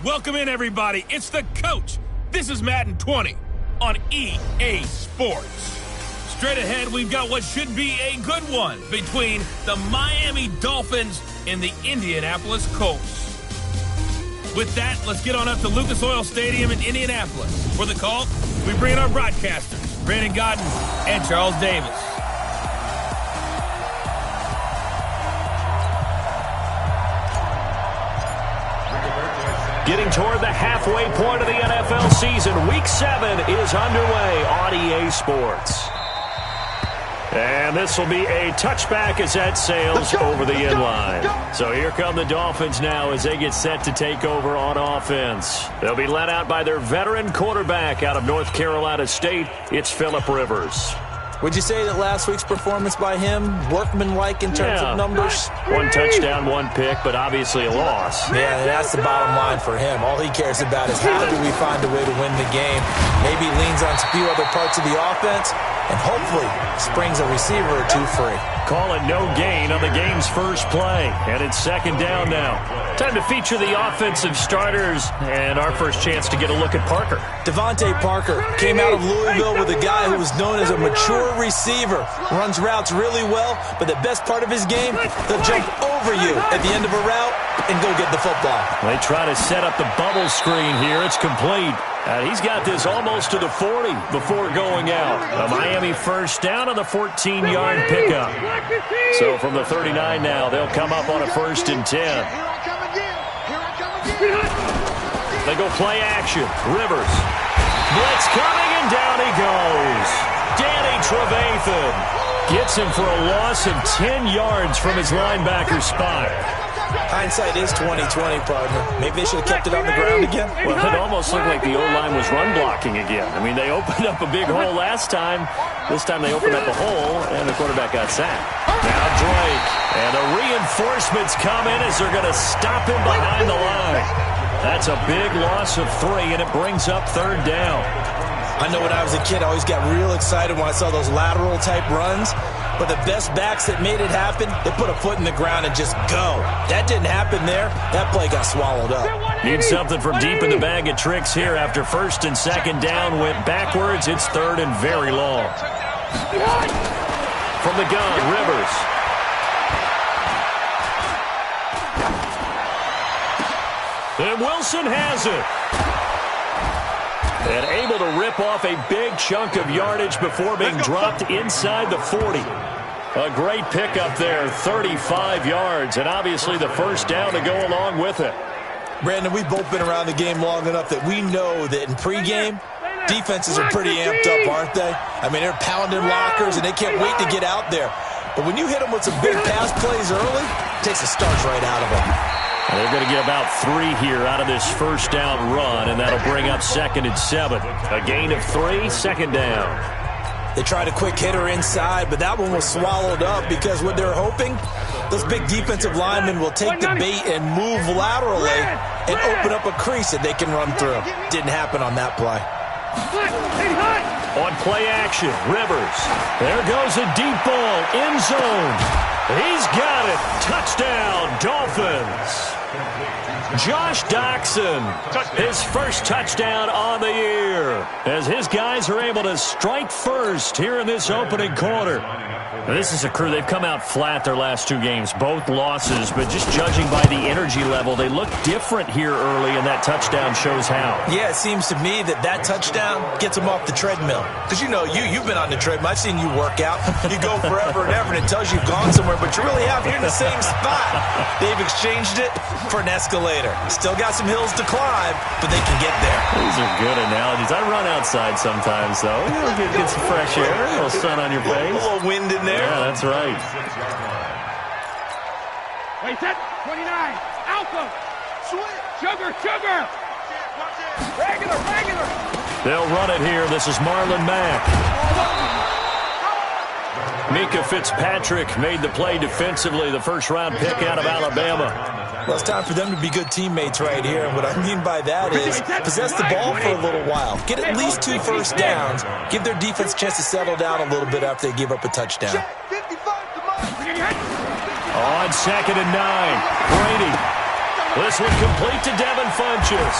Welcome in, everybody. It's the Coach. This is Madden 20 on EA Sports. Straight ahead, we've got what should be a good one between the Miami Dolphins and the Indianapolis Colts. With that, let's get on up to Lucas Oil Stadium in Indianapolis. For the call, we bring in our broadcasters, Brandon Godden and Charles Davis. Getting toward the halfway point of the NFL season, Week 7 is underway on EA Sports. And this will be a touchback as that sails over the inline. So here come the Dolphins now as they get set to take over on offense. They'll be led out by their veteran quarterback out of North Carolina State. It's Phillip Rivers. Would you say that last week's performance by him, workmanlike in terms of numbers? One touchdown, one pick, but obviously a loss. Yeah, that's the bottom line for him. All he cares about is how do we find a way to win the game. Maybe leans on a few other parts of the offense, and hopefully springs a receiver or two free. Call it no gain on the game's first play, and it's second down now. Time to feature the offensive starters, and our first chance to get a look at Parker. Devontae Parker came out of Louisville with a guy who was known as a mature receiver. Runs routes really well, but the best part of his game, he'll jump over you at the end of a route and go get the football. They try to set up the bubble screen here. It's complete. He's got this almost to the 40 before going out. A Miami first down on the 14-yard pickup. So from the 39 now, they'll come up on a 1st and 10. They go play action. Rivers. Blitz coming, and down he goes. Danny Trevathan gets him for a loss of 10 yards from his linebacker spot. Hindsight is 20/20, partner. Maybe they should have kept it on the ground again. Well, it almost looked like the O-line was run blocking again. I mean, they opened up a big hole last time. This time they opened up a hole, and the quarterback got sacked. Now Drake, and the reinforcements come in as they're going to stop him behind the line. That's a big loss of 3, and it brings up 3rd down. I know when I was a kid, I always got real excited when I saw those lateral-type runs. But the best backs that made it happen, they put a foot in the ground and just go. That didn't happen there. That play got swallowed up. Need something from deep in the bag of tricks here after 1st and 2nd down went backwards. It's 3rd and very long. From the gun, Rivers. And Wilson has it. And able to rip off a big chunk of yardage before being dropped inside the 40. A great pickup there, 35 yards, and obviously the 1st down to go along with it. Brandon, we've both been around the game long enough that we know that in pregame, defenses are pretty amped up, aren't they? I mean, they're pounding lockers, and they can't wait to get out there. But when you hit them with some big pass plays early, it takes the starch right out of them. They're going to get about 3 here out of this 1st down run, and that'll bring up 2nd and 7. A gain of 3, 2nd down. They tried a quick hitter inside, but that one was swallowed up because what they're hoping, those big defensive linemen will take the bait and move laterally and open up a crease that they can run through. Didn't happen on that play. On play action, Rivers. There goes a deep ball, end zone. He's got it. Touchdown, Dolphins. Josh Doxson, his first touchdown on the year, as his guys are able to strike first here in this opening quarter. Now, this is a crew, they've come out flat their last 2 games, both losses, but just judging by the energy level, they look different here early, and that touchdown shows how. Yeah, it seems to me that touchdown gets them off the treadmill. Because, you know, you've been on the treadmill. I've seen you work out. You go forever and ever, and it tells you you've gone somewhere, but you really have. You're in the same spot. They've exchanged it for an escalator. Still got some hills to climb, but they can get there. These are good analogies. I run outside sometimes, though. You know, get some fresh air, a little sun on your face. A little wind in there. Yeah, that's right. Wait, set. 29. Alpha. Sugar. Regular. They'll run it here. This is Marlon Mack. Mika Fitzpatrick made the play defensively, the first-round pick out of Alabama. Well, it's time for them to be good teammates right here. And what I mean by that is possess the ball for a little while. Get at least 2 first downs. Give their defense a chance to settle down a little bit after they give up a touchdown. On 2nd and 9, Brady. This one complete to Devin Funchess.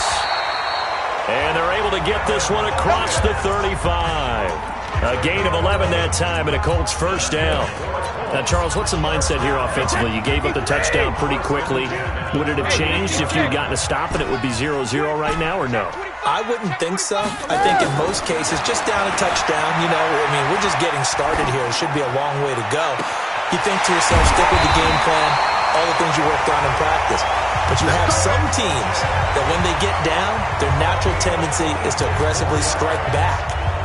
And they're able to get this one across the 35. A gain of 11 that time and a Colts first down. Now, Charles, what's the mindset here offensively? You gave up the touchdown pretty quickly. Would it have changed if you had gotten a stop and it would be 0-0 right now, or no? I wouldn't think so. I think in most cases, just down a touchdown, we're just getting started here. It should be a long way to go. You think to yourself, stick with the game plan, all the things you worked on in practice. But you have some teams that when they get down, their natural tendency is to aggressively strike back.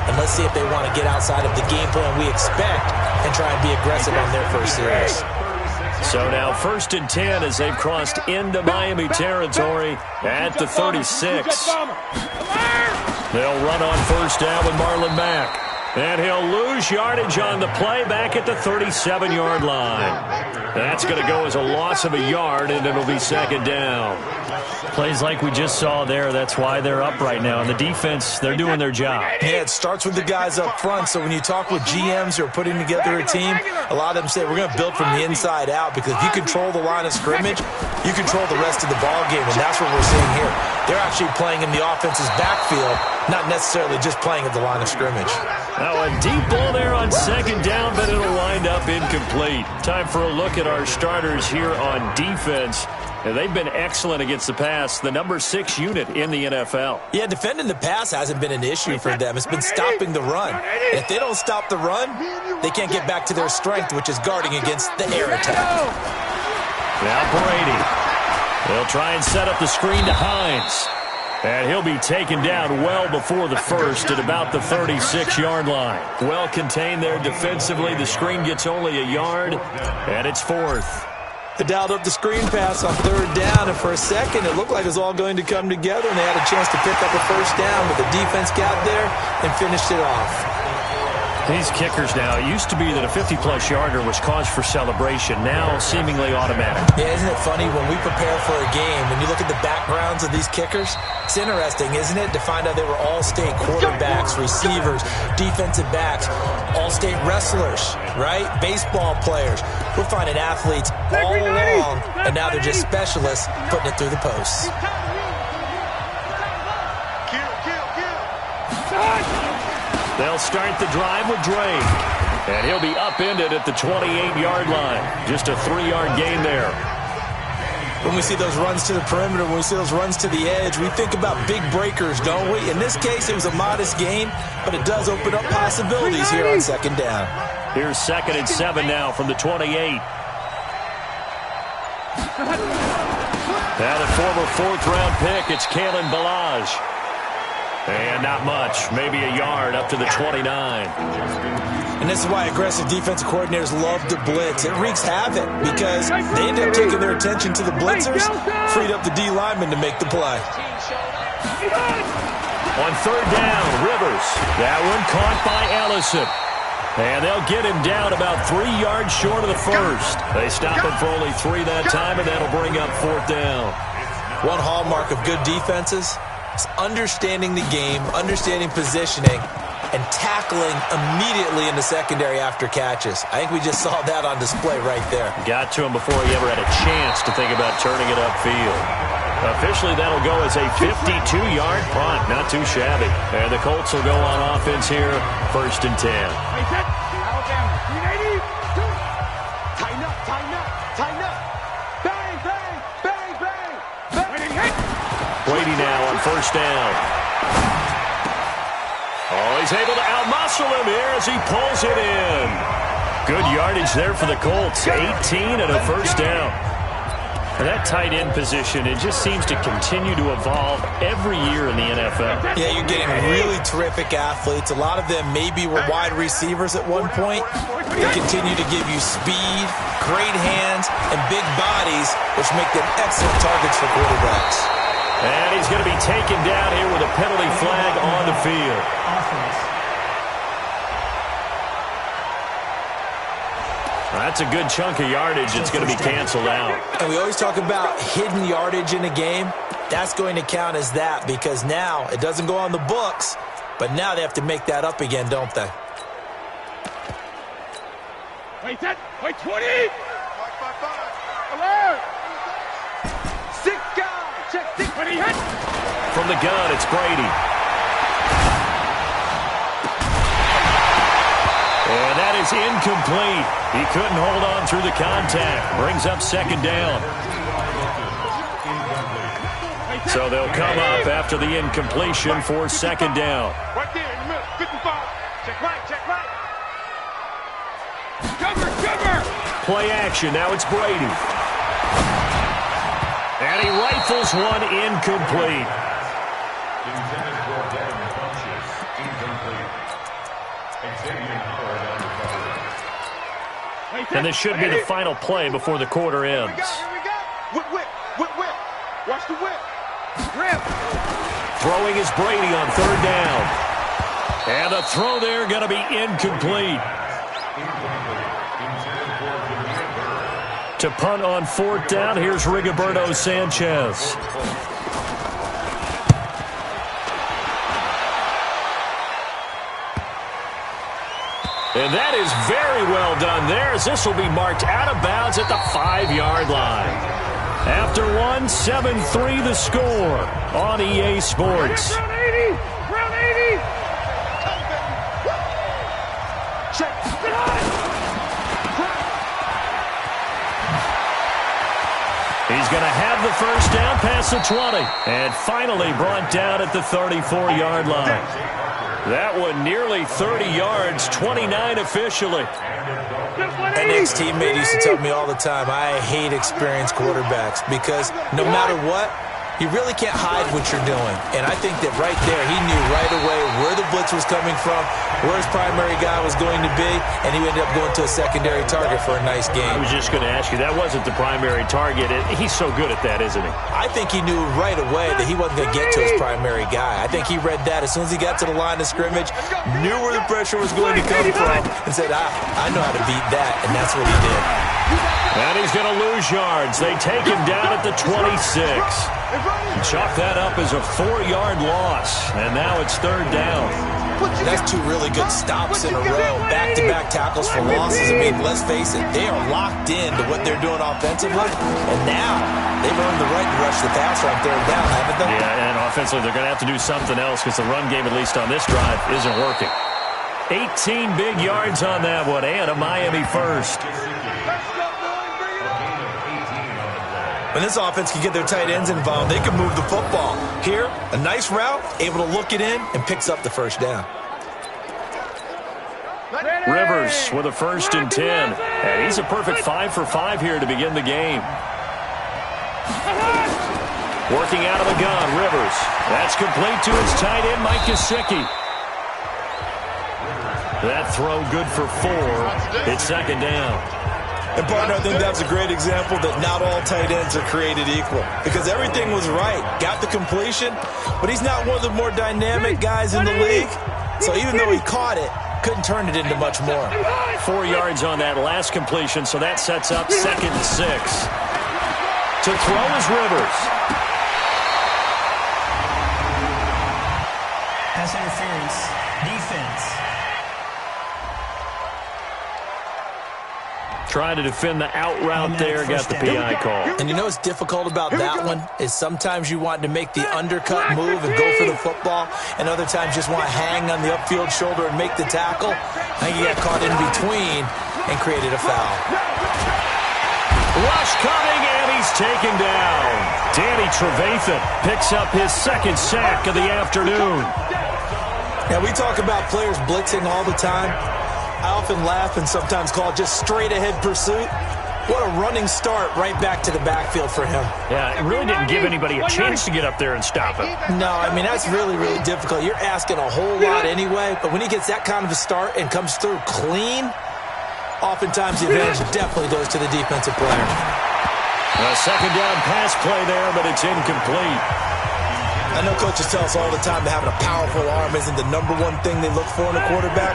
And let's see if they want to get outside of the game plan we expect and try and be aggressive on their first series. So now 1st and 10 as they've crossed into Miami territory at the 36. They'll run on first down with Marlon Mack. And he'll lose yardage on the play back at the 37-yard line. That's going to go as a loss of a yard, and it'll be second down. Plays like we just saw there. That's why they're up right now. And the defense, they're doing their job. Yeah, it starts with the guys up front. So when you talk with GMs who are putting together a team, a lot of them say we're going to build from the inside out, because if you control the line of scrimmage, you control the rest of the ball game, and that's what we're seeing here. They're actually playing in the offense's backfield, not necessarily just playing at the line of scrimmage. Now a deep ball there on second down, but it'll wind up incomplete. Time for a look at our starters here on defense. They've been excellent against the pass, the number 6 unit in the NFL. Yeah, defending the pass hasn't been an issue for them. It's been stopping the run. And if they don't stop the run, they can't get back to their strength, which is guarding against the air attack. Now Brady. They'll try and set up the screen to Hines. And he'll be taken down well before the first at about the 36-yard line. Well contained there defensively. The screen gets only a yard, and it's 4th. They dialed up the screen pass on 3rd down, and for a second it looked like it was all going to come together, and they had a chance to pick up a first down, but the defense got there and finished it off. These kickers now, it used to be that a 50-plus yarder was cause for celebration, now seemingly automatic. Yeah, isn't it funny when we prepare for a game, when you look at the backgrounds of these kickers, it's interesting, isn't it, to find out they were all-state quarterbacks, receivers, defensive backs, all-state wrestlers, right? Baseball players. We're finding athletes all along, and now they're just specialists putting it through the posts. They'll start the drive with Drake. And he'll be upended at the 28-yard line. Just a 3-yard gain there. When we see those runs to the perimeter, when we see those runs to the edge, we think about big breakers, don't we? In this case, it was a modest gain, but it does open up possibilities here on second down. Here's 2nd and 7 now from the 28. Now the former 4th-round pick, it's Kalen Ballage. And not much, maybe a yard up to the 29. And this is why aggressive defensive coordinators love to blitz. It wreaks havoc because they end up taking their attention to the blitzers, freed up the D lineman to make the play. On 3rd down, Rivers. That one caught by Ellison. And they'll get him down about 3 yards short of the first. They stop him for only 3 that time, and that'll bring up 4th down. One hallmark of good defenses is understanding the game, understanding positioning, and tackling immediately in the secondary after catches. I think we just saw that on display right there. Got to him before he ever had a chance to think about turning it upfield. Officially, that'll go as a 52-yard punt. Not too shabby. And the Colts will go on offense here, 1st and 10. Alabama, 380. Tighten up, tighten up, tighten up. Bang, bang, bang, bang, bang. Brady now on 1st down. Oh, he's able to outmuscle him here as he pulls it in. Good yardage there for the Colts. 18 and a 1st down. And that tight end position, it just seems to continue to evolve every year in the NFL. Yeah, you're getting really terrific athletes. A lot of them maybe were wide receivers at one point. They continue to give you speed, great hands, and big bodies, which make them excellent targets for quarterbacks. And he's going to be taken down here with a penalty flag on the field. That's a good chunk of yardage. It's going to be canceled out. And we always talk about hidden yardage in a game. That's going to count as that because now it doesn't go on the books, but now they have to make that up again, don't they? Wait, set. Wait, 20. Alert. 6 guys. From the gun, it's Brady. And that is incomplete. He couldn't hold on through the contact. Brings up second down. So they'll come up after the incompletion for second down. Right there in the middle. 55. Check right, check right. Cover, cover. Play action. Now it's Brady. And he rifles one incomplete. And this should be the final play before the quarter ends. Here we go. Whip, whip, whip, whip. Watch the whip. Rip. Throwing is Brady on third down. And the throw there going to be incomplete. To punt on fourth down, here's Rigoberto Sanchez. And that is very well done there, as this will be marked out of bounds at the 5-yard line. After one, 7-3 the score on EA Sports. Round 80. Round 80. Check. He's going to have the first down past the 20. And finally brought down at the 34-yard line. That one nearly 30 yards, 29 officially. An ex-teammate used to tell me all the time, I hate experienced quarterbacks because no matter what, you really can't hide what you're doing. And I think that right there, he knew right away where the blitz was coming from, where his primary guy was going to be, and he ended up going to a secondary target for a nice game. I was just going to ask you, that wasn't the primary target. He's so good at that, isn't he? I think he knew right away that he wasn't going to get to his primary guy. I think he read that as soon as he got to the line of scrimmage, knew where the pressure was going to come from, and said, I know how to beat that, and that's what he did. And he's going to lose yards. They take him down at the 26. Chalk that up as a 4-yard loss. And now it's third down. That's two really good stops in a row. Back-to-back tackles for losses. I mean, let's face it, they are locked in to what they're doing offensively. And now they've earned the right to rush the passer on third down, haven't they? Yeah, and offensively they're going to have to do something else because the run game, at least on this drive, isn't working. 18 big yards on that one, and a Miami first. When this offense can get their tight ends involved, they can move the football. Here, a nice route, able to look it in, and picks up the first down. Rivers with a 1st and 10. And he's a perfect 5 for 5 here to begin the game. Working out of the gun, Rivers. That's complete to his tight end, Mike Gesicki. That throw good for 4. It's second down. And, partner, I think that's a great example that not all tight ends are created equal. Because everything was right. Got the completion, but he's not one of the more dynamic guys in the league. So even though he caught it, couldn't turn it into much more. 4 yards on that last completion, so that sets up 2nd and 6. To throw is Rivers. Pass interference. Defense. Trying to defend the out route there, got the PI call. And you know what's difficult about that one is sometimes you want to make the undercut move and go for the football, and other times just want to hang on the upfield shoulder and make the tackle. I think he got caught in between and created a foul. Rush coming, and he's taken down. Danny Trevathan picks up his 2nd sack of the afternoon. Now, we talk about players blitzing all the time. I often laugh and sometimes call it just straight-ahead pursuit. What a running start right back to the backfield for him. Yeah, it really didn't give anybody a chance to get up there and stop him. No, I mean, that's really, really difficult. You're asking a whole lot anyway, but when he gets that kind of a start and comes through clean, oftentimes the advantage definitely goes to the defensive player. A second down pass play there, but it's incomplete. I know coaches tell us all the time that having a powerful arm isn't the #1 thing they look for in a quarterback.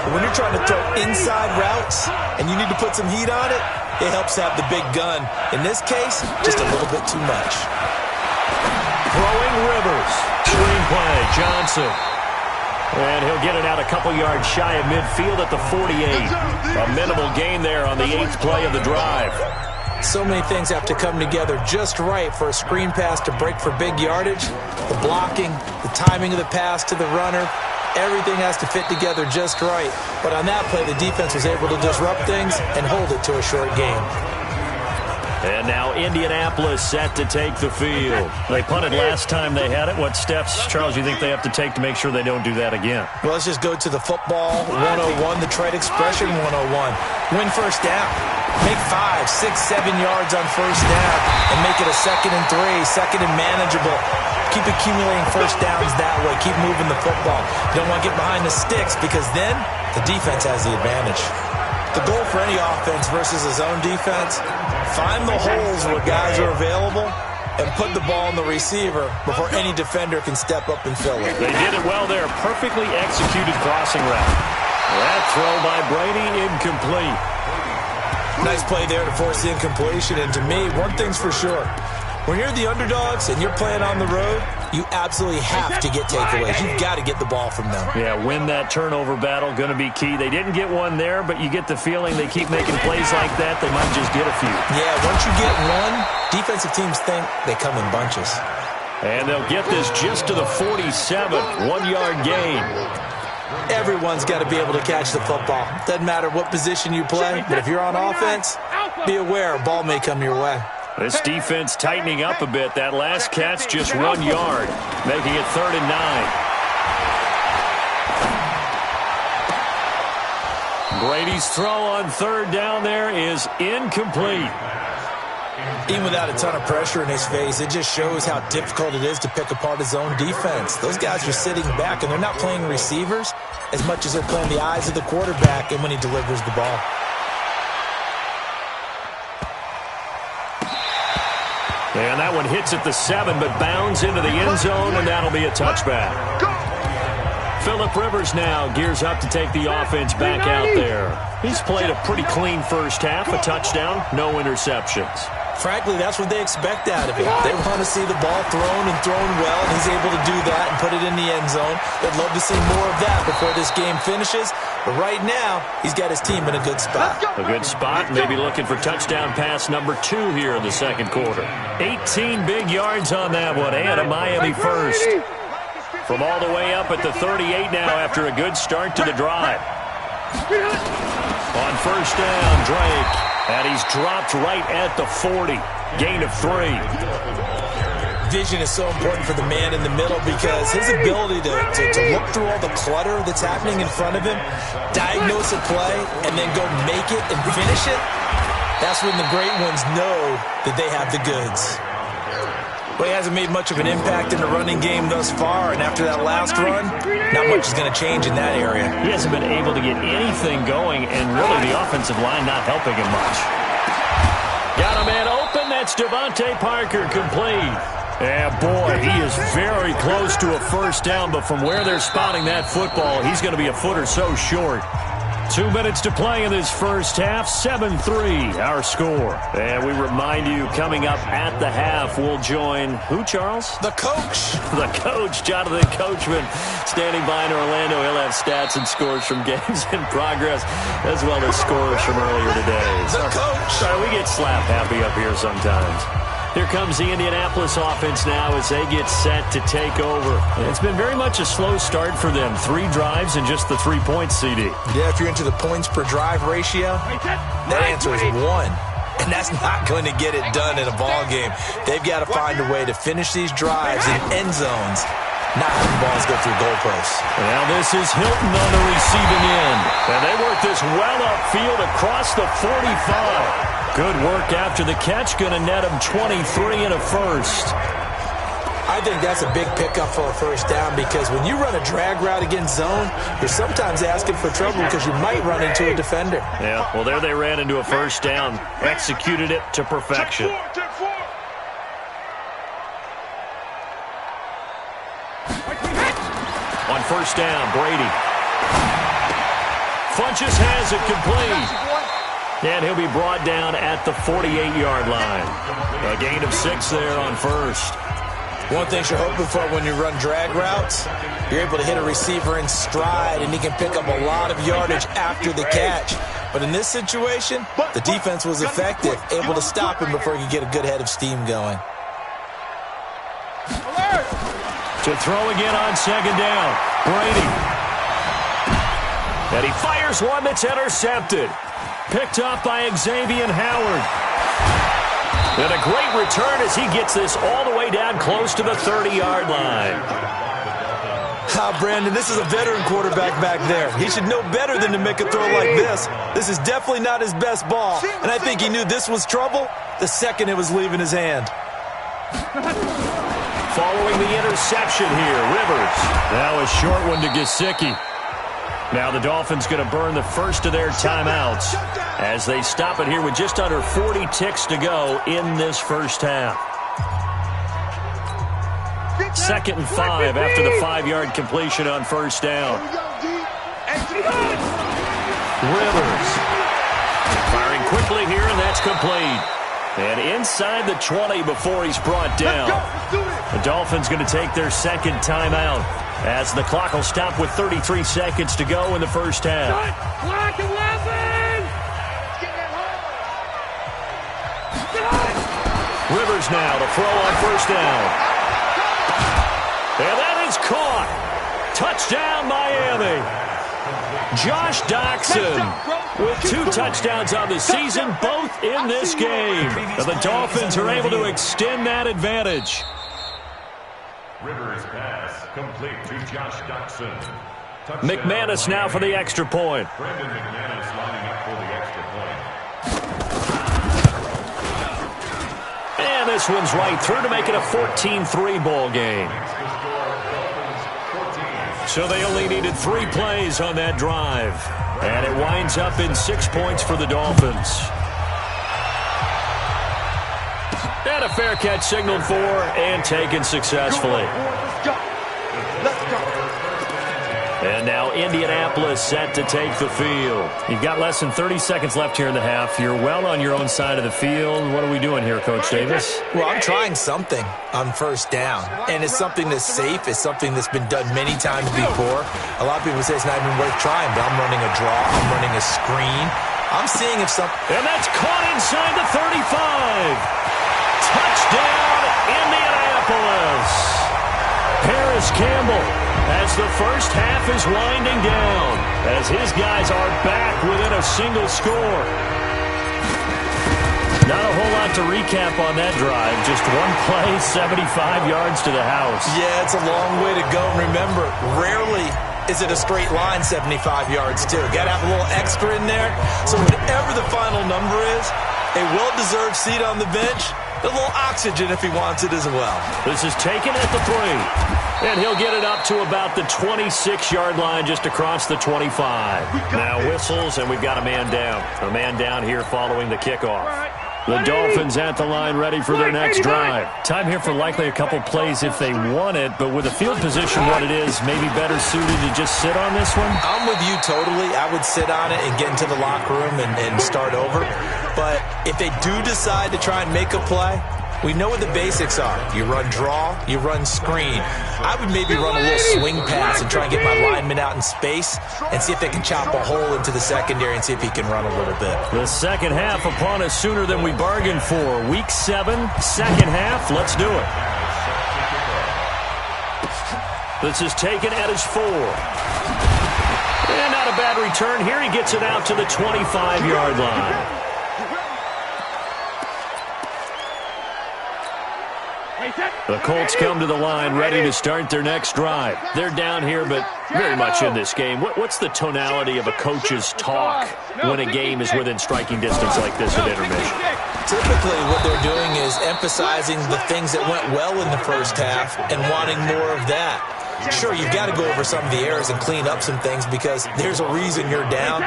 But when you're trying to throw inside routes and you need to put some heat on it, it helps have the big gun. In this case, just a little bit too much. Throwing Rivers. Screenplay, Johnson. And he'll get it out a couple yards shy of midfield at the 48. A minimal gain there on the 8th play of the drive. So many things have to come together just right for a screen pass to break for big yardage. The blocking, the timing of the pass to the runner, everything has to fit together just right. But on that play, the defense was able to disrupt things and hold it to a short game. And now Indianapolis set to take the field. They punted last time they had it. What steps, Charles, you think they have to take to make sure they don't do that again? Well, let's just go to the football 101, the trade expression 101. Win first down. Make 5, 6, 7 yards on first down and make it a 2nd and 3, 2nd and manageable. Keep accumulating first downs that way. Keep moving the football. You don't want to get behind the sticks because then the defense has the advantage. The goal for any offense versus a zone defense, find the holes where guys are available and put the ball in the receiver before any defender can step up and fill it. They did it well there. Perfectly executed crossing route. That throw by Brady, incomplete. Nice play there to force the incompletion. And to me, one thing's for sure. When you're the underdogs and you're playing on the road, you absolutely have to get takeaways. You've got to get the ball from them. Yeah, win that turnover battle, going to be key. They didn't get one there, but you get the feeling they keep making plays like that, they might just get a few. Yeah, once you get one, defensive teams think they come in bunches. And they'll get this just to the 47, 1-yard gain. Everyone's got to be able to catch the football. Doesn't matter what position you play, but if you're on offense, be aware a ball may come your way. This defense tightening up a bit. That last catch just 1 yard, making it 3rd and 9. Brady's throw on 3rd down there is incomplete. Even without a ton of pressure in his face, it just shows how difficult it is to pick apart his own defense. Those guys are sitting back, and they're not playing receivers as much as they're playing the eyes of the quarterback and when he delivers the ball. And that one hits at the 7, but bounds into the end zone, and that'll be a touchback. Phillip Rivers now gears up to take the offense back out there. He's played a pretty clean first half, a touchdown, no interceptions. Frankly, that's what they expect out of him. They want to see the ball thrown and thrown well, and he's able to do that and put it in the end zone. They'd love to see more of that before this game finishes. But right now, he's got his team in a good spot. A good spot, maybe looking for touchdown pass number 2 here in the second quarter. 18 big yards on that one, and a Miami first. From all the way up at the 38 now after a good start to the drive. On first down, Drake. And he's dropped right at the 40. Gain of 3. Vision is so important for the man in the middle because his ability to look through all the clutter that's happening in front of him, diagnose a play, and then go make it and finish it, that's when the great ones know that they have the goods. Well, he hasn't made much of an impact in the running game thus far, and after that last run, not much is going to change in that area. He hasn't been able to get anything going, and really the offensive line not helping him much. Got a man open. That's Devontae Parker, complete. Yeah, boy, he is very close to a first down, but from where they're spotting that football, he's going to be a foot or so short. 2 minutes to play in this first half, 7-3, our score. And we remind you, coming up at the half, we'll join who, Charles? The coach. The coach, Jonathan Coachman, standing by in Orlando. He'll have stats and scores from games in progress, as well as scores from earlier today. The coach. Sorry, we get slap happy up here sometimes. Here comes the Indianapolis offense now as they get set to take over. It's been very much a slow start for them. 3 drives and just the 3 points, CD. Yeah, if you're into the points per drive ratio, that answer is 1. And that's not going to get it done in a ball game. They've got to find a way to finish these drives in end zones, not having balls go through goalposts. Now this is Hilton on the receiving end. And they work this well upfield across the 45. Good work after the catch. Going to net him 23 and a first. I think that's a big pickup for a first down because when you run a drag route against zone, you're sometimes asking for trouble because you might run into a defender. Yeah, well, there they ran into a first down. Executed it to perfection. On first down, Brady. Funches has it complete. And he'll be brought down at the 48-yard line. A gain of 6 there on first. One thing you're hoping for when you run drag routes, you're able to hit a receiver in stride, and he can pick up a lot of yardage after the catch. But in this situation, the defense was effective, able to stop him before he could get a good head of steam going. To throw again on second down. Brady. And he fires one that's intercepted. Picked up by Xavier Howard. And a great return as he gets this all the way down close to the 30-yard line. Brandon, this is a veteran quarterback back there. He should know better than to make a throw like this. This is definitely not his best ball, and I think he knew this was trouble the second it was leaving his hand. Following the interception here, Rivers. Now a short one to Gesicki. Now the Dolphins going to burn the first of their timeouts as they stop it here with just under 40 ticks to go in this first half. 2nd and 5 after the 5-yard completion on first down. Rivers firing quickly here, and that's complete. And inside the 20 before he's brought down. The Dolphins going to take their second timeout as the clock will stop with 33 seconds to go in the first half. Rivers now to throw on first down. And that is caught. Touchdown, Miami. Josh Doctson with 2 touchdowns on the season, both in this game. And the Dolphins are able to extend that advantage. Rivers pass complete to Josh Doctson. McManus now for the extra point. Brandon McManus lining up for the extra point. And this one's right through to make it a 14-3 ball game. So they only needed 3 plays on that drive. And it winds up in 6 points for the Dolphins. And a fair catch signaled for and taken successfully. And now Indianapolis set to take the field. You've got less than 30 seconds left here in the half. You're well on your own side of the field. What are we doing here, Coach Davis? Well, I'm trying something on first down. And it's something that's safe. It's something that's been done many times before. A lot of people say it's not even worth trying, but I'm running a draw. I'm running a screen. I'm seeing if something... And that's caught inside the 35. Touchdown, Indianapolis. Harris Campbell as the first half is winding down as his guys are back within a single score. Not a whole lot to recap on that drive. Just one play, 75 yards to the house. Yeah, it's a long way to go. Remember, rarely is it a straight line 75 yards, too. Got to have a little extra in there. So whatever the final number is, a well-deserved seat on the bench, a little oxygen if he wants it as well. This is taken at the 3. And he'll get it up to about the 26-yard line just across the 25. Now whistles, and we've got a man down. A man down here following the kickoff. The Dolphins at the line ready for their next drive. Time here for likely a couple plays if they want it, but with the field position what it is, maybe better suited to just sit on this one? I'm with you totally. I would sit on it and get into the locker room and start over. But if they do decide to try and make a play, we know what the basics are. You run draw, you run screen. I would maybe run a little swing pass and try and get my lineman out in space and see if they can chop a hole into the secondary and see if he can run a little bit. The second half upon us sooner than we bargained for. Week 7, second half. Let's do it. This is taken at his 4. And not a bad return here. He gets it out to the 25-yard line. The Colts come to the line ready to start their next drive. They're down here, but very much in this game. What's the tonality of a coach's talk when a game is within striking distance like this at intermission? Typically, what they're doing is emphasizing the things that went well in the first half and wanting more of that. Sure, you've got to go over some of the errors and clean up some things because there's a reason you're down.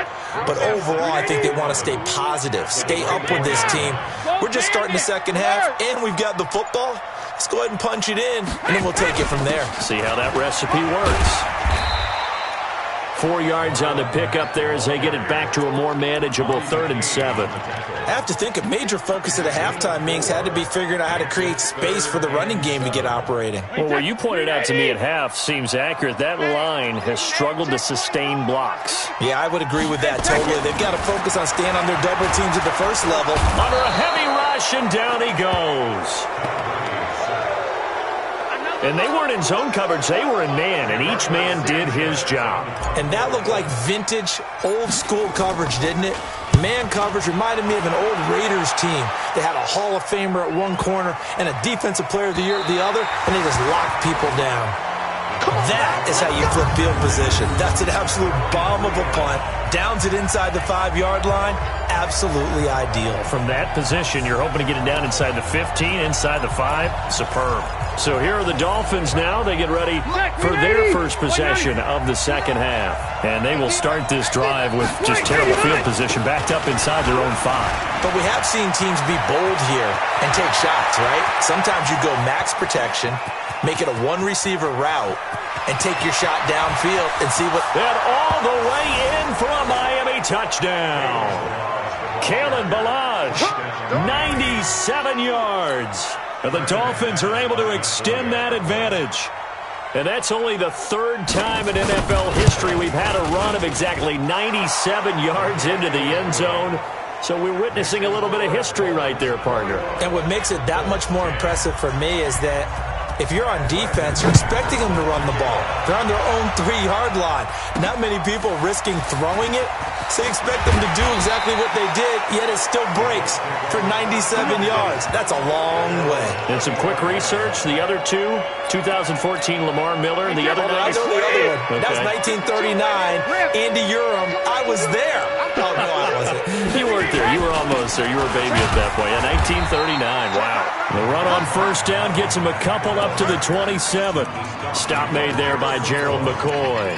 But overall, I think they want to stay positive, stay up with this team. We're just starting the second half, and we've got the football. Let's go ahead and punch it in, and then we'll take it from there. See how that recipe works. 4 yards on the pickup there as they get it back to a more manageable 3rd and 7. I have to think a major focus at a halftime, Minks, had to be figuring out how to create space for the running game to get operating. Well, what you pointed out to me at half seems accurate. That line has struggled to sustain blocks. Yeah, I would agree with that totally. They've got to focus on staying on their double teams at the first level. Under a heavy rush, and down he goes. And they weren't in zone coverage. They were in man, and each man did his job. And that looked like vintage, old-school coverage, didn't it? Man coverage reminded me of an old Raiders team. They had a Hall of Famer at one corner and a Defensive Player of the Year at the other, and they just locked people down. That is how you flip field position. That's an absolute bomb of a punt. Downs it inside the 5-yard line. Absolutely ideal. From that position, you're hoping to get it down inside the 15, inside the 5. Superb. So here are the Dolphins now. They get ready for their first possession of the second half. And they will start this drive with just terrible field position backed up inside their own 5. But we have seen teams be bold here and take shots, right? Sometimes you go max protection, make it a one-receiver route, and take your shot downfield and see what... And all the way in for a Miami touchdown. Kalen Ballage, 97 yards. And the Dolphins are able to extend that advantage. And that's only the 3rd time in NFL history we've had a run of exactly 97 yards into the end zone. So we're witnessing a little bit of history right there, partner. And what makes it that much more impressive for me is that if you're on defense, you're expecting them to run the ball. They're on their own 3-yard line. Not many people risking throwing it. So you expect them to do exactly what they did, yet it still breaks for 97 yards. That's a long way. And some quick research. The other two, 2014 Lamar Miller. The other I know the other one. Okay. That's 1939. Andy Urim. I was there. Oh, no, I wasn't. You weren't there. You were almost there. You were a baby at that point. Yeah, 1939. Wow. The run on first down gets him a couple up to the 27. Stop made there by Gerald McCoy.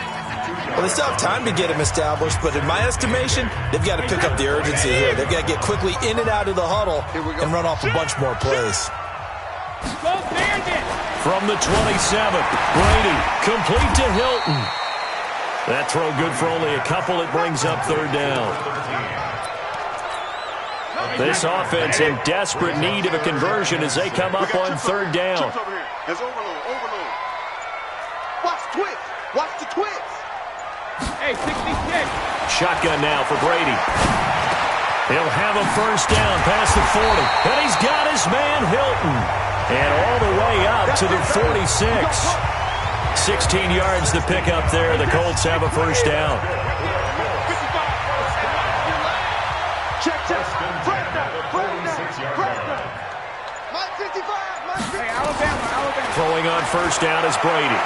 Well, they still have time to get him established, but in my estimation, they've got to pick up the urgency here. They've got to get quickly in and out of the huddle and run off a bunch more plays. From the 27, Brady, complete to Hilton. That throw good for only a couple. It brings up 3rd down. This offense in desperate need of a conversion as they come up on 3rd down. Overload. Watch twist. Watch the twist. Hey, 66. Shotgun now for Brady. He'll have a first down past the 40. And he's got his man Hilton. And all the way up to the 46. 16 yards to pick up there. The Colts have a first down. Check. My 55. Hey, Alabama. Throwing on first down is Brady.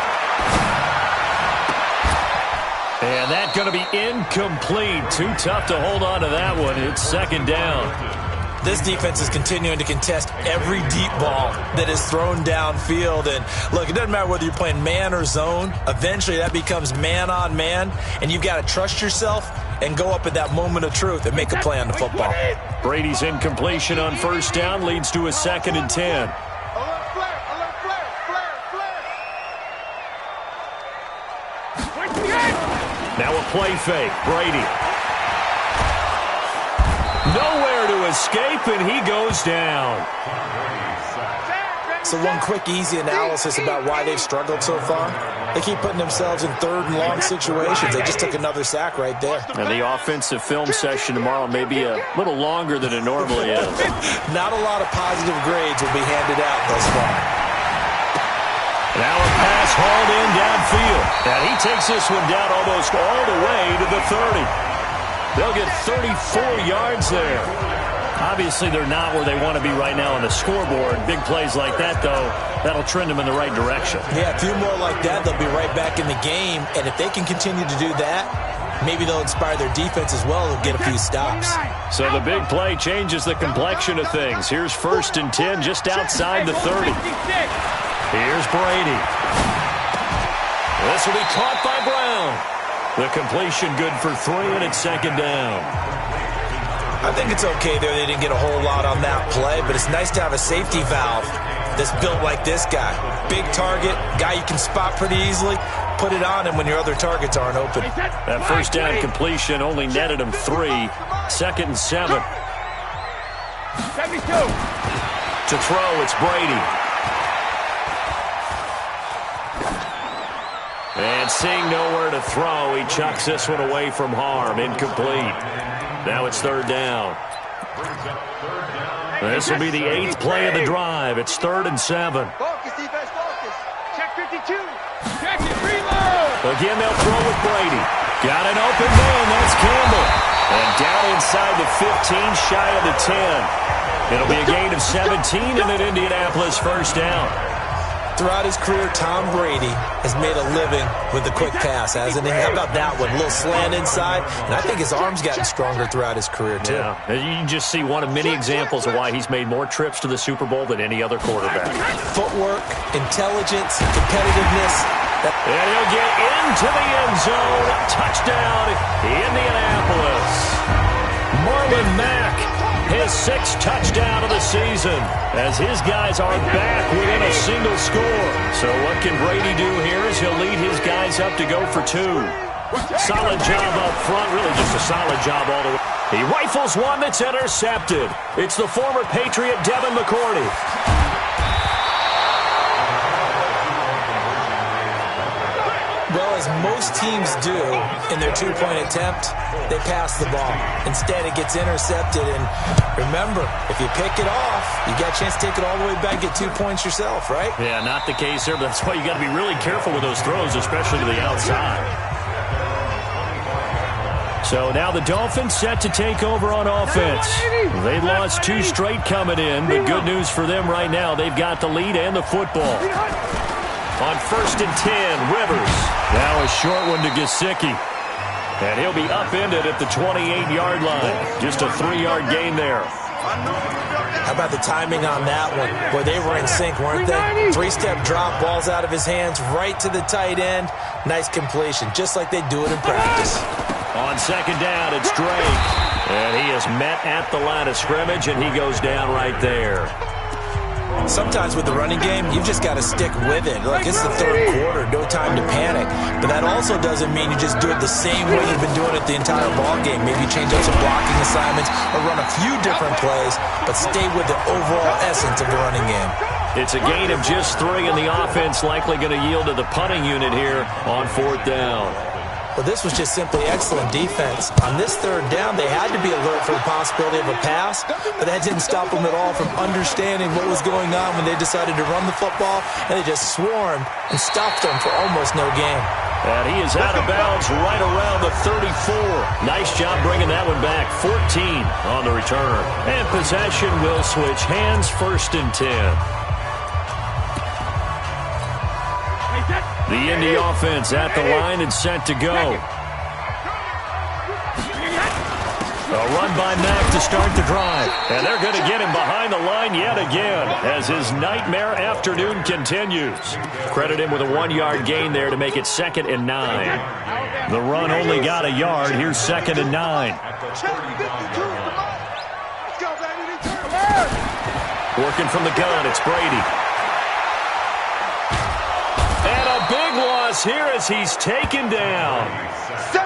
And that's going to be incomplete. Too tough to hold on to that one. It's 2nd down. This defense is continuing to contest every deep ball that is thrown downfield. And look, it doesn't matter whether you're playing man or zone. Eventually that becomes man on man. And you've got to trust yourself and go up at that moment of truth and make a play on the football. Brady's incompletion on first down leads to a 2nd and 10. Now a play fake. Brady. Nowhere to escape, and he goes down. So one quick, easy analysis about why they've struggled so far. They keep putting themselves in 3rd and long situations. They just took another sack right there. And the offensive film session tomorrow may be a little longer than it normally is. Not a lot of positive grades will be handed out thus far. Now a pass hauled in downfield. And he takes this one down almost all the way to the 30. They'll get 34 yards there. Obviously, they're not where they want to be right now on the scoreboard. Big plays like that, though, that'll trend them in the right direction. Yeah, a few more like that, they'll be right back in the game. And if they can continue to do that, maybe they'll inspire their defense as well. They'll get a few stops. So the big play changes the complexion of things. Here's 1st and 10 just outside the 30. Here's Brady. This will be caught by Brown. The completion good for 3, and it's 2nd down. I think it's okay there. They didn't get a whole lot on that play, but it's nice to have a safety valve that's built like this guy. Big target, guy you can spot pretty easily. Put it on him when your other targets aren't open. That first down completion only netted him 3. 2nd and 7. 72. To throw, it's Brady. And seeing nowhere to throw, he chucks this one away from harm. Incomplete. Now it's 3rd down. This will be the 8th play of the drive. It's 3rd and 7. Focus, defense, focus. Check 52. Check it, reload. Again, they'll throw with Brady. Got an open man. That's Campbell. And down inside the 15, shy of the 10. It'll be a gain of 17 and an Indianapolis first down. Throughout his career, Tom Brady has made a living with the quick pass, hasn't he? How about that one? A little slant inside, and I think his arm's gotten stronger throughout his career, too. Yeah, you can just see one of many examples of why he's made more trips to the Super Bowl than any other quarterback. Footwork, intelligence, competitiveness. And he'll get into the end zone. Touchdown, Indianapolis. Marlon Mack, his 6th touchdown of the season, as his guys are back within a single score. So what can Brady do here is he'll lead his guys up to go for 2. Solid job up front, really just a solid job all the way. He rifles one that's intercepted. It's the former Patriot Devin McCourty. Well, as most teams do in their 2-point attempt, they pass the ball. Instead, it gets intercepted. And remember, if you pick it off, you got a chance to take it all the way back, get 2 points yourself, right? Yeah, not the case there, but that's why you got to be really careful with those throws, especially to the outside. So now the Dolphins set to take over on offense. They lost 2 straight coming in, but good news for them right now. They've got the lead and the football. On 1st and 10, Rivers. Now a short one to Gesicki. And he'll be upended at the 28-yard line. Just a 3-yard gain there. How about the timing on that one? Boy, they were in sync, weren't they? 3-step drop, ball's out of his hands, right to the tight end. Nice completion, just like they do it in practice. On 2nd down, it's Drake. And he is met at the line of scrimmage, and he goes down right there. Sometimes with the running game, you've just got to stick with it. Look, it's the 3rd quarter, no time to panic. But that also doesn't mean you just do it the same way you've been doing it the entire ball game. Maybe change up some blocking assignments or run a few different plays, but stay with the overall essence of the running game. It's a gain of just 3, and the offense likely going to yield to the punting unit here on 4th down. Well, this was just simply excellent defense. On this 3rd down, they had to be alert for the possibility of a pass, but that didn't stop them at all from understanding what was going on when they decided to run the football, and they just swarmed and stopped them for almost no gain. And he is out of bounds right around the 34. Nice job bringing that one back. 14 on the return. And possession will switch hands, 1st and 10. The Indy offense at the line and set to go. A run by Mack to start the drive. And they're going to get him behind the line yet again as his nightmare afternoon continues. Credit him with a 1-yard gain there to make it 2nd and 9. The run only got a yard. Here's 2nd and 9. Working from the gun, it's Brady. And a big loss here as he's taken down. Sack!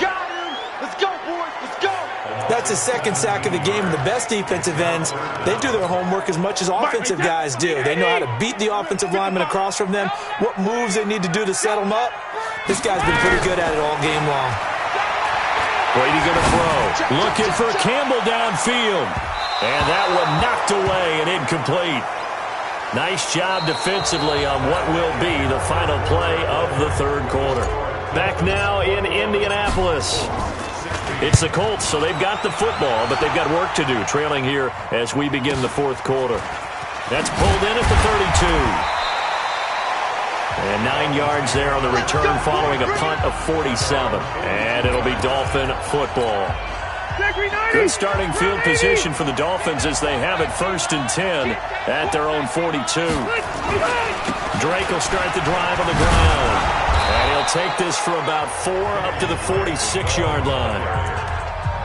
Got him! Let's go, boys! Let's go! That's the 2nd sack of the game. The best defensive ends, they do their homework as much as offensive guys do. They know how to beat the offensive lineman across from them, what moves they need to do to set them up. This guy's been pretty good at it all game long. Brady going to throw. Looking for Campbell downfield. And that one knocked away and incomplete. Nice job defensively on what will be the final play of the 3rd quarter. Back now in Indianapolis. It's the Colts, so they've got the football, but they've got work to do, trailing here as we begin the 4th quarter. That's pulled in at the 32. And 9 yards there on the return following a punt of 47. And it'll be Dolphin football. Good starting field position for the Dolphins as they have it 1st and 10 at their own 42. Drake will start the drive on the ground. And he'll take this for about 4 up to the 46-yard line.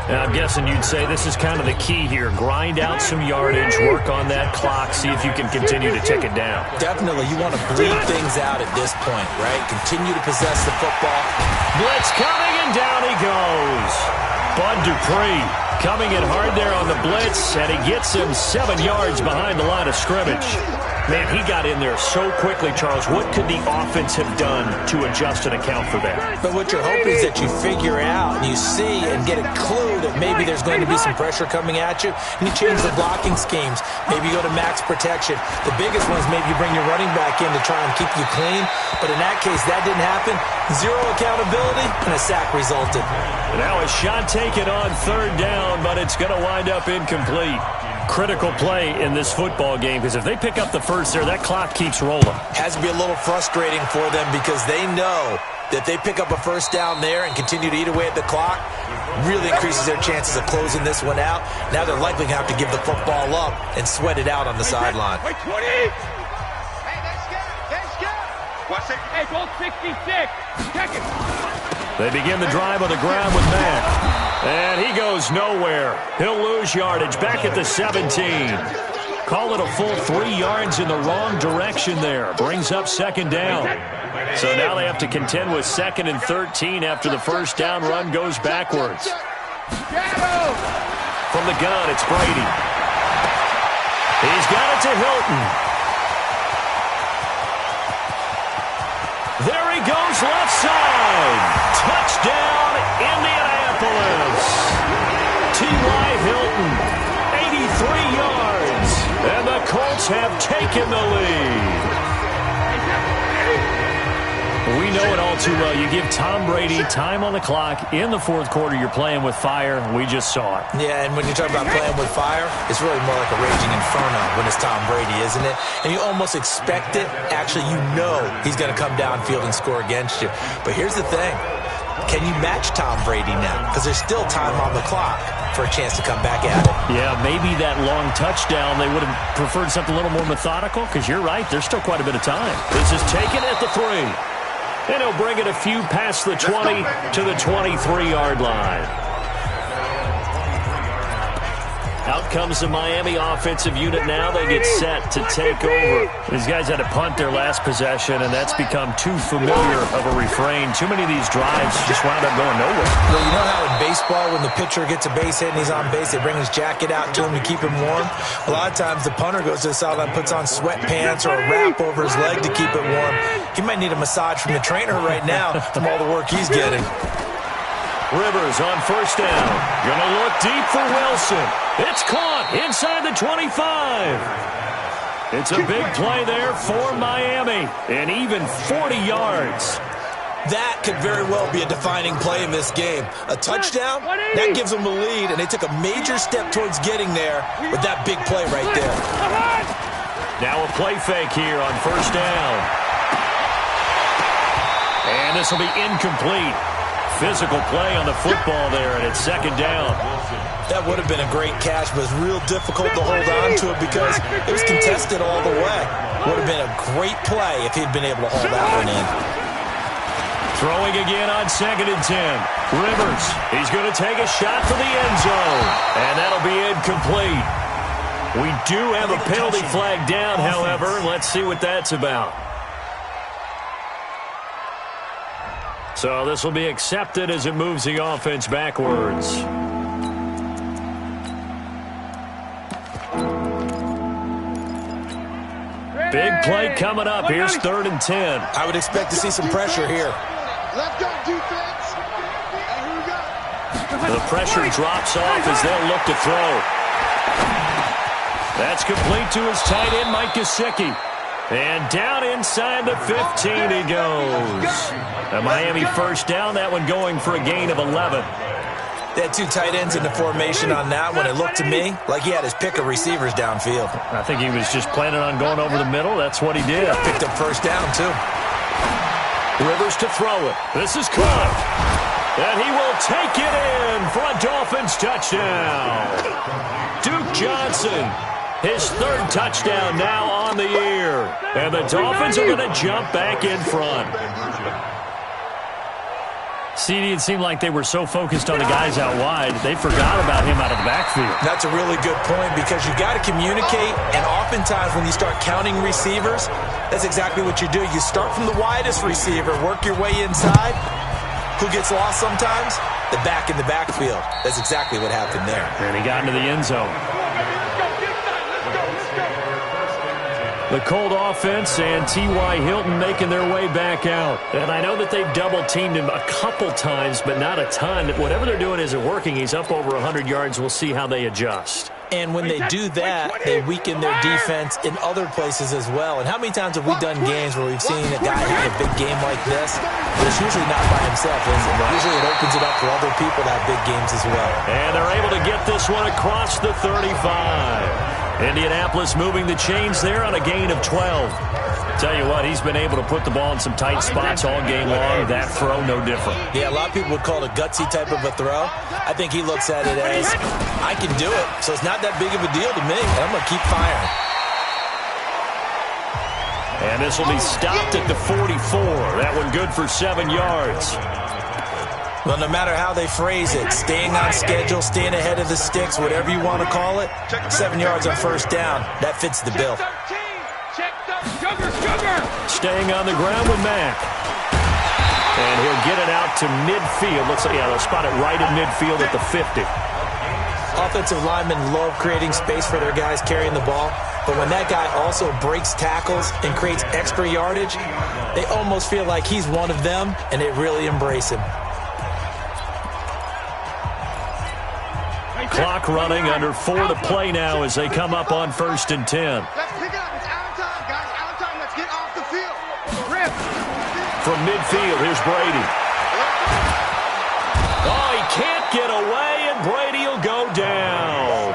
Now, I'm guessing you'd say this is kind of the key here. Grind out some yardage, work on that clock, see if you can continue to tick it down. Definitely. You want to bleed things out at this point, right? Continue to possess the football. Blitz coming, and down he goes. Bud Dupree coming in hard there on the blitz, and he gets him 7 yards behind the line of scrimmage. Man, he got in there so quickly, Charles. What could the offense have done to adjust and account for that? But what you're hoping is that you figure out and you see and get a clue that maybe there's going to be some pressure coming at you, and you change the blocking schemes. Maybe you go to max protection. The biggest one is maybe you bring your running back in to try and keep you clean. But in that case, that didn't happen. Zero accountability, and a sack resulted. Now a shot taken on 3rd down, but it's going to wind up incomplete. Critical play in this football game, because if they pick up the first there, that clock keeps rolling. Has to be a little frustrating for them because they know that they pick up a first down there and continue to eat away at the clock, really increases their chances of closing this one out. Now they're likely going to have to give the football up and sweat it out on the sideline. Wait, 20! Hey, that's good! What's it? Hey, goal 66! Check it! They begin the drive on the ground with Mack. And he goes nowhere. He'll lose yardage back at the 17. Call it a full 3 yards in the wrong direction there. Brings up 2nd down. So now they have to contend with 2nd and 13 after the first down run goes backwards. From the gun, it's Brady. He's got it to Hilton. There he goes left side. Touchdown, Indianapolis. T.Y. Hilton, 83 yards, and the Colts have taken the lead. We know it all too well. You give Tom Brady time on the clock in the 4th quarter. You're playing with fire. We just saw it. Yeah, and when you talk about playing with fire, it's really more like a raging inferno when it's Tom Brady, isn't it? And you almost expect it. Actually, you know he's going to come downfield and score against you. But here's the thing. Can you match Tom Brady now? Because there's still time on the clock for a chance to come back at it. Yeah, maybe that long touchdown, they would have preferred something a little more methodical, because you're right, there's still quite a bit of time. This is taken at the 3. And he'll bring it a few past the 20 to the 23-yard line. Out comes the Miami offensive unit now. They get set to take over. These guys had to punt their last possession, and that's become too familiar of a refrain. Too many of these drives just wound up going nowhere. Well, you know how in baseball, when the pitcher gets a base hit and he's on base, they bring his jacket out to him to keep him warm? A lot of times the punter goes to the sideline, puts on sweatpants or a wrap over his leg to keep it warm. He might need a massage from the trainer right now from all the work he's getting. Rivers on first down. Gonna look deep for Wilson. It's caught inside the 25. It's a big play there for Miami. And even 40 yards. That could very well be a defining play in this game. A touchdown, that gives them a lead, and they took a major step towards getting there with that big play right there. Now a play fake here on first down. And this will be incomplete. Physical play on the football there, and it's 2nd down. That would have been a great catch, but it's real difficult to hold on to it because it was contested all the way. Would have been a great play if he'd been able to hold that one in. Throwing again on 2nd and 10. Rivers, he's going to take a shot for the end zone, and that'll be incomplete. We do have a penalty flag down, however, and let's see what that's about. So this will be accepted as it moves the offense backwards. Big play coming up. Here's 3rd and 10. I would expect to see some pressure here. Left guard defense. And here we go. The pressure drops off as they'll look to throw. That's complete to his tight end, Mike Gesicki. And down inside the 15 he goes. A Miami first down, that one going for a gain of 11. They had 2 tight ends in the formation on that one. It looked to me like he had his pick of receivers downfield. I think he was just planning on going over the middle. That's what he did. Picked up first down, too. Rivers to throw it. This is caught. And he will take it in for a Dolphins touchdown. Duke Johnson, his 3rd touchdown now on the year. And the Dolphins are going to jump back in front. CD, it seemed like they were so focused on the guys out wide, they forgot about him out of the backfield. That's a really good point because you got to communicate, and oftentimes when you start counting receivers, that's exactly what you do. You start from the widest receiver, work your way inside. Who gets lost sometimes? The back in the backfield. That's exactly what happened there. And he got into the end zone. The Colt offense and T.Y. Hilton making their way back out. And I know that they've double-teamed him a couple times, but not a ton. Whatever they're doing isn't working. He's up over 100 yards. We'll see how they adjust. And when they do that, they weaken their defense in other places as well. And how many times have we done games where we've seen a guy have a big game like this? But it's usually not by himself, is it? Usually it opens it up for other people to have big games as well. And they're able to get this one across the 35. Indianapolis moving the chains there on a gain of 12. Tell you what, he's been able to put the ball in some tight spots all game long. That throw, no different. Yeah, a lot of people would call it a gutsy type of a throw. I think he looks at it as, I can do it, so it's not that big of a deal to me, and I'm going to keep firing. And this will be stopped at the 44. That one good for 7 yards. Well, no matter how they phrase it, staying on schedule, staying ahead of the sticks, whatever you want to call it, 7 yards on first down, that fits the bill. Staying on the ground with Mack. And he'll get it out to midfield. Looks like, yeah, they'll spot it right in midfield at the 50. Offensive linemen love creating space for their guys carrying the ball, but when that guy also breaks tackles and creates extra yardage, they almost feel like he's one of them, and they really embrace him. Clock running, under 4 to play now as they come up on 1st and 10. Let's pick it up. It's out of time, guys. Out of time. Let's get off the field. Rip. From midfield, here's Brady. Oh, he can't get away, and Brady will go down.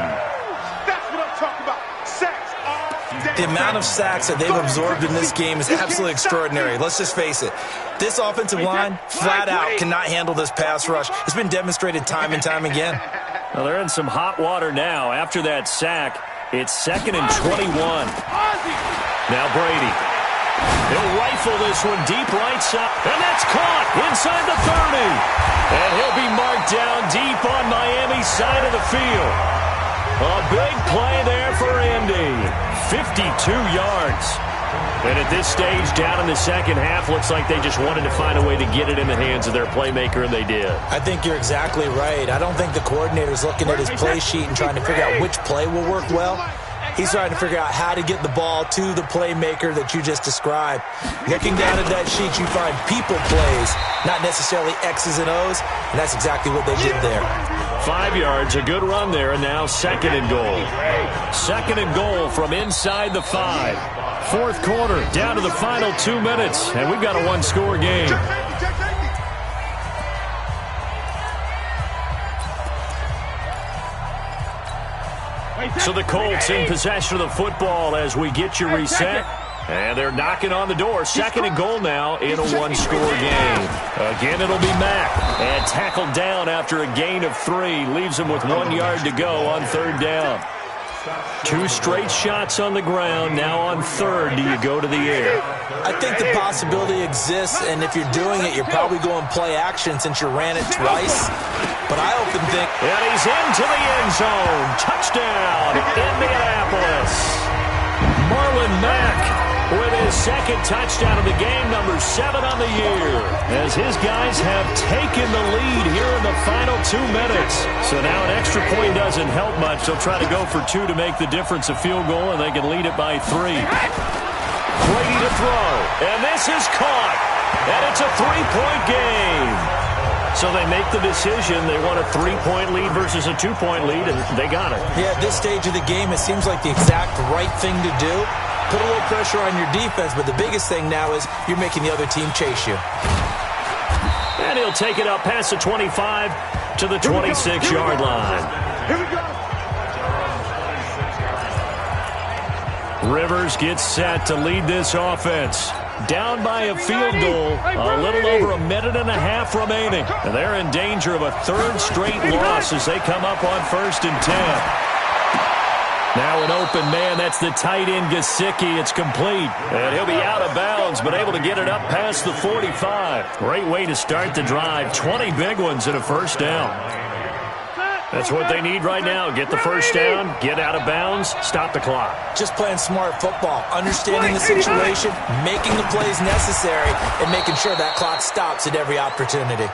That's what I'm talking about. Sacks all day. The amount of sacks that they've absorbed in this game is absolutely extraordinary. Let's just face it. This offensive line, flat out, cannot handle this pass rush. It's been demonstrated time and time again. Well, they're in some hot water now. After that sack, it's 2nd and 21. Now Brady. He'll rifle this one deep right side. And that's caught inside the 30. And he'll be marked down deep on Miami's side of the field. A big play there for Indy. 52 yards. And at this stage, down in the second half, looks like they just wanted to find a way to get it in the hands of their playmaker, and they did. I think you're exactly right. I don't think the coordinator's looking at his play sheet and trying to figure out which play will work well. He's trying to figure out how to get the ball to the playmaker that you just described. Looking down at that sheet, you find people plays, not necessarily X's and O's, and that's exactly what they did there. 5 yards, a good run there, and now 2nd and goal. 2nd and goal from inside the 5. 4th quarter, down to the final 2 minutes, and we've got a one-score game. So the Colts in possession of the football as we get you reset. And they're knocking on the door. 2nd and goal now in a one-score game. Again, it'll be Mack. And tackled down after a gain of 3. Leaves him with 1 yard to go on 3rd down. 2 straight shots on the ground. Now on 3rd, do you go to the air? I think the possibility exists, and if you're doing it, you're probably going play action since you ran it twice. But I often think... And he's into the end zone. Touchdown, Indianapolis. Marlon Mack with his 2nd touchdown of the game, number 7 on the year, as his guys have taken the lead here in the final 2 minutes. So now an extra point doesn't help much. They'll try to go for 2 to make the difference a field goal, and they can lead it by 3. Brady to throw, and this is caught, and it's a 3-point game. So they make the decision. They want a 3-point lead versus a 2-point lead, and they got it. Yeah, at this stage of the game, it seems like the exact right thing to do. Put a little pressure on your defense, but the biggest thing now is you're making the other team chase you. And he'll take it up past the 25 to the 26-yard line. Here we go. Rivers gets set to lead this offense. Down by a field goal, a little over a minute and a half remaining. And they're in danger of a 3rd straight loss as they come up on 1st and 10. Now an open man. That's the tight end, Gesicki. It's complete. And he'll be out of bounds, but able to get it up past the 45. Great way to start the drive. 20 big ones and a first down. That's what they need right now. Get the first down, get out of bounds, stop the clock. Just playing smart football, understanding the situation, making the plays necessary, and making sure that clock stops at every opportunity.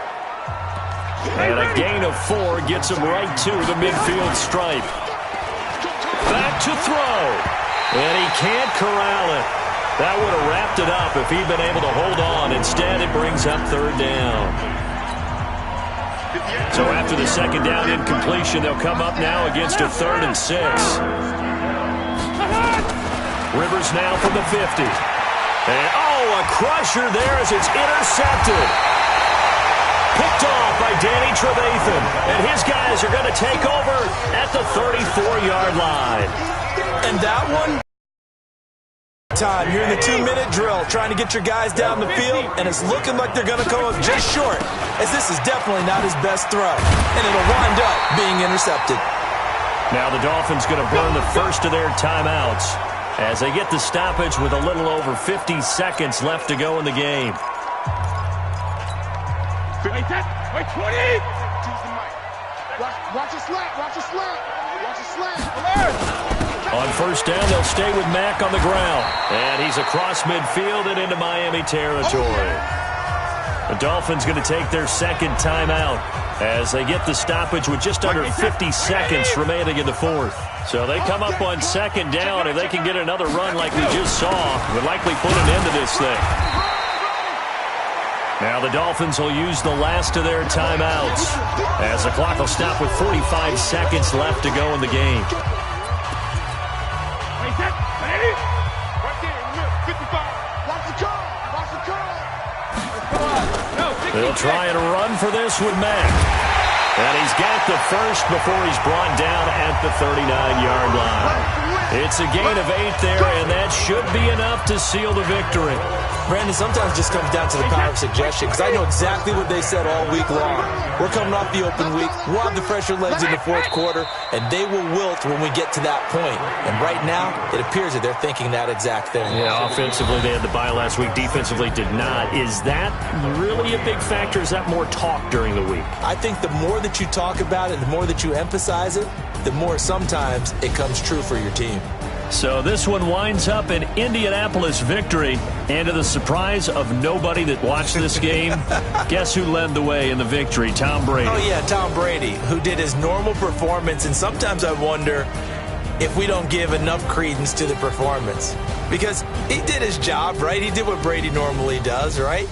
And a gain of 4 gets him right to the midfield stripe. Back to throw. And he can't corral it. That would have wrapped it up if he'd been able to hold on. Instead, it brings up third down. So after the second down incompletion, they'll come up now against a 3rd and 6. Rivers now from the 50. And, a crusher there as it's intercepted. Picked off by Danny Trevathan. And his guys are going to take over at the 34-yard line. And that one... time. You're in the 2-minute drill trying to get your guys down the field, and it's looking like they're going to come up just short, as this is definitely not his best throw, and it'll wind up being intercepted. Now the Dolphins going to burn the first of their timeouts as they get the stoppage with a little over 50 seconds left to go in the game. Wait, 20! Watch a slant, watch a slant, watch a slant. On first down, they'll stay with Mack on the ground. And he's across midfield and into Miami territory. The Dolphins going to take their second timeout as they get the stoppage with just under 50 seconds remaining in the 4th. So they come up on second down. If they can get another run like we just saw, would likely put an end to this thing. Now the Dolphins will use the last of their timeouts as the clock will stop with 45 seconds left to go in the game. They'll try and run for this with Mack. And he's got the first before he's brought down at the 39-yard line. It's a gain of 8 there, and that should be enough to seal the victory. Brandon, sometimes it just comes down to the power of suggestion, because I know exactly what they said all week long. We're coming off the open week. We'll have the fresher legs in the 4th quarter, and they will wilt when we get to that point. And right now, it appears that they're thinking that exact thing. Yeah, offensively, they had the bye last week. Defensively, did not. Is that really a big factor? Is that more talk during the week? I think the more that you talk about it, the more that you emphasize it, the more sometimes it comes true for your team. So this one winds up an Indianapolis victory. And to the surprise of nobody that watched this game, guess who led the way in the victory? Tom Brady. Oh, yeah, Tom Brady, who did his normal performance. And sometimes I wonder if we don't give enough credence to the performance. Because he did his job, right? He did what Brady normally does, right?